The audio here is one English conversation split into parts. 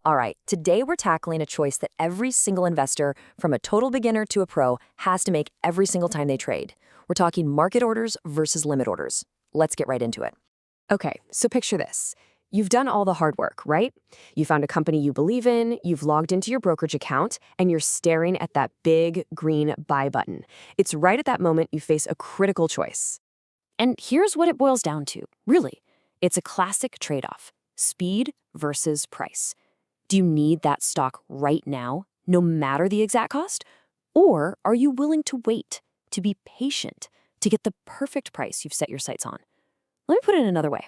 All right, today we're tackling a choice that every single investor, from a total beginner to a pro, has to make every single time they trade. We're talking market orders versus limit orders. Let's get right into it. Okay, so picture this. You've done all the hard work, right? You found a company you believe in, you've logged into your brokerage account, and you're staring at that big green buy button. It's right at that moment you face a critical choice. And here's what it boils down to, really. It's a classic trade-off: speed versus price. Do you need that stock right now, no matter the exact cost? Or are you willing to wait, to be patient, to get the perfect price you've set your sights on? Let me put it another way.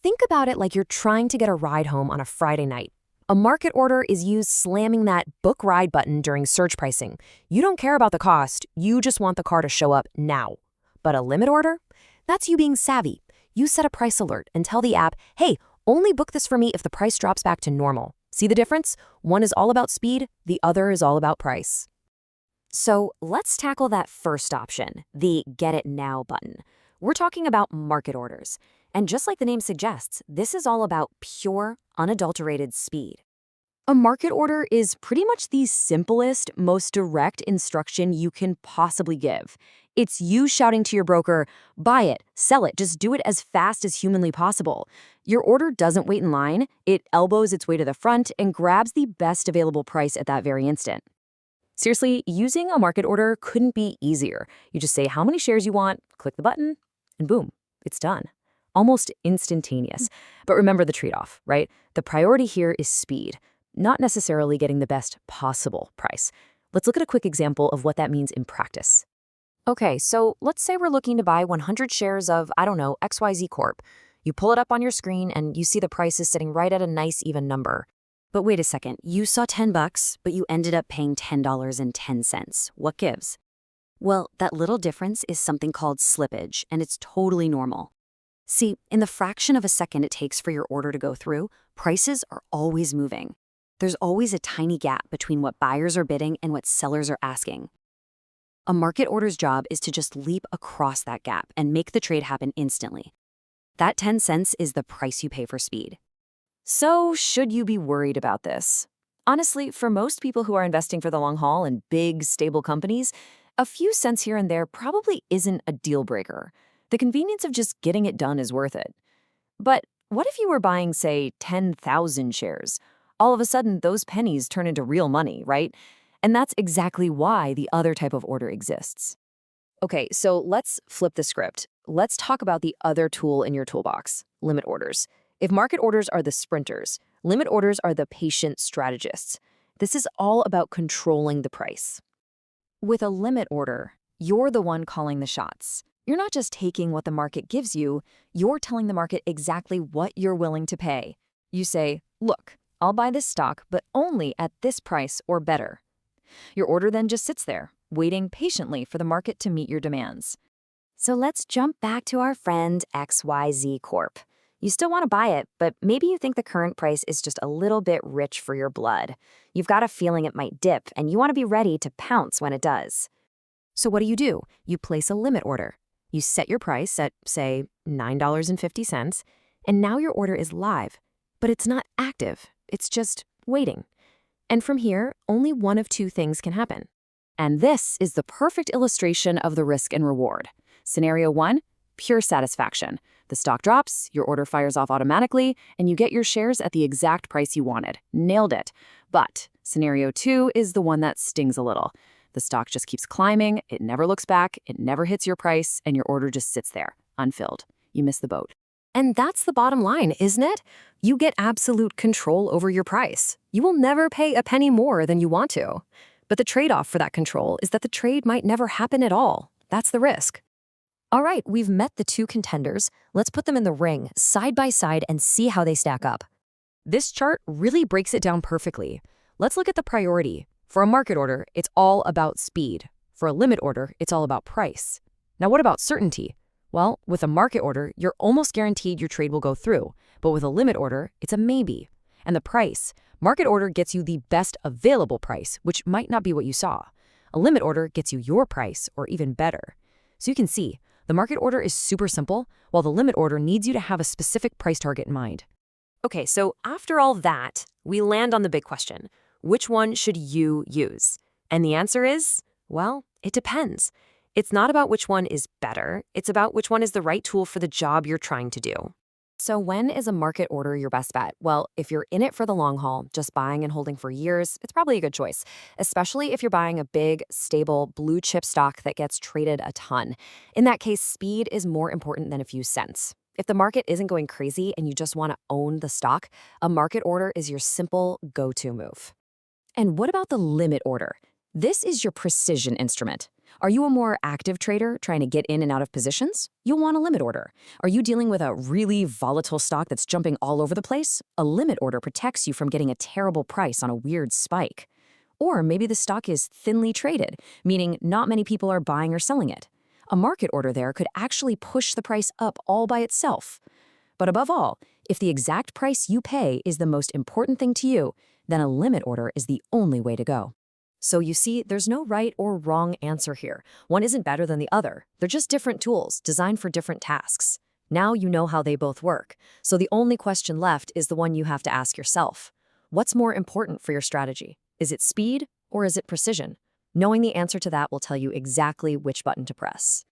Think about it like you're trying to get a ride home on a Friday night. A market order is you slamming that book ride button during surge pricing. You don't care about the cost, you just want the car to show up now. But a limit order? That's you being savvy. You set a price alert and tell the app, hey, only book this for me if the price drops back to normal. See the difference? One is all about speed, the other is all about price. So let's tackle that first option, the Get It Now button. We're talking about market orders. And just like the name suggests, this is all about pure, unadulterated speed. A market order is pretty much the simplest, most direct instruction you can possibly give. It's you shouting to your broker, buy it, sell it, just do it as fast as humanly possible. Your order doesn't wait in line, it elbows its way to the front and grabs the best available price at that very instant. Seriously, using a market order couldn't be easier. You just say how many shares you want, click the button, and boom, it's done. Almost instantaneous. But remember the trade-off, right? The priority here is speed, not necessarily getting the best possible price. Let's look at a quick example of what that means in practice. Okay, so let's say we're looking to buy 100 shares of, I don't know, XYZ Corp. You pull it up on your screen and you see the price is sitting right at a nice even number. But wait a second, you saw $10, but you ended up paying $10.10. What gives? Well, that little difference is something called slippage, and it's totally normal. See, in the fraction of a second it takes for your order to go through, prices are always moving. There's always a tiny gap between what buyers are bidding and what sellers are asking. A market order's job is to just leap across that gap and make the trade happen instantly. That 10 cents is the price you pay for speed. So, should you be worried about this? Honestly, for most people who are investing for the long haul in big, stable companies, a few cents here and there probably isn't a deal breaker. The convenience of just getting it done is worth it. But what if you were buying, say, 10,000 shares? All of a sudden, those pennies turn into real money, right? And that's exactly why the other type of order exists. Okay, so let's flip the script. Let's talk about the other tool in your toolbox, limit orders. If market orders are the sprinters, limit orders are the patient strategists. This is all about controlling the price. With a limit order, you're the one calling the shots. You're not just taking what the market gives you, you're telling the market exactly what you're willing to pay. You say, look, I'll buy this stock, but only at this price or better. Your order then just sits there, waiting patiently for the market to meet your demands. So let's jump back to our friend XYZ Corp. You still want to buy it, but maybe you think the current price is just a little bit rich for your blood. You've got a feeling it might dip, and you want to be ready to pounce when it does. So what do? You place a limit order. You set your price at, say, $9.50, and now your order is live. But it's not active, it's just waiting. And from here, only one of two things can happen. And this is the perfect illustration of the risk and reward. Scenario 1, pure satisfaction. The stock drops, your order fires off automatically, and you get your shares at the exact price you wanted. Nailed it. But scenario 2 is the one that stings a little. The stock just keeps climbing, it never looks back, it never hits your price, and your order just sits there, unfilled. You miss the boat. And that's the bottom line, isn't it? You get absolute control over your price. You will never pay a penny more than you want to. But the trade-off for that control is that the trade might never happen at all. That's the risk. All right, we've met the two contenders. Let's put them in the ring, side by side, and see how they stack up. This chart really breaks it down perfectly. Let's look at the priority. For a market order, it's all about speed. For a limit order, it's all about price. Now, what about certainty? Well, with a market order, you're almost guaranteed your trade will go through. But with a limit order, it's a maybe. And the price, market order gets you the best available price, which might not be what you saw. A limit order gets you your price, or even better. So you can see, The market order is super simple, while the limit order needs you to have a specific price target in mind. Okay, so after all that, we land on the big question. Which one should you use? And the answer is, well, it depends. It's not about which one is better. It's about which one is the right tool for the job you're trying to do. So when is a market order your best bet? Well, if you're in it for the long haul, just buying and holding for years, it's probably a good choice, especially if you're buying a big, stable, blue chip stock that gets traded a ton. In that case, speed is more important than a few cents. If the market isn't going crazy and you just want to own the stock, a market order is your simple go-to move. And what about the limit order? This is your precision instrument. Are you a more active trader trying to get in and out of positions? You'll want a limit order. Are you dealing with a really volatile stock that's jumping all over the place? A limit order protects you from getting a terrible price on a weird spike. Or maybe the stock is thinly traded, meaning not many people are buying or selling it. A market order there could actually push the price up all by itself. But above all, if the exact price you pay is the most important thing to you, then a limit order is the only way to go. So you see, there's no right or wrong answer here. One isn't better than the other. They're just different tools designed for different tasks. Now you know how they both work. So the only question left is the one you have to ask yourself. What's more important for your strategy? Is it speed or is it precision? Knowing the answer to that will tell you exactly which button to press.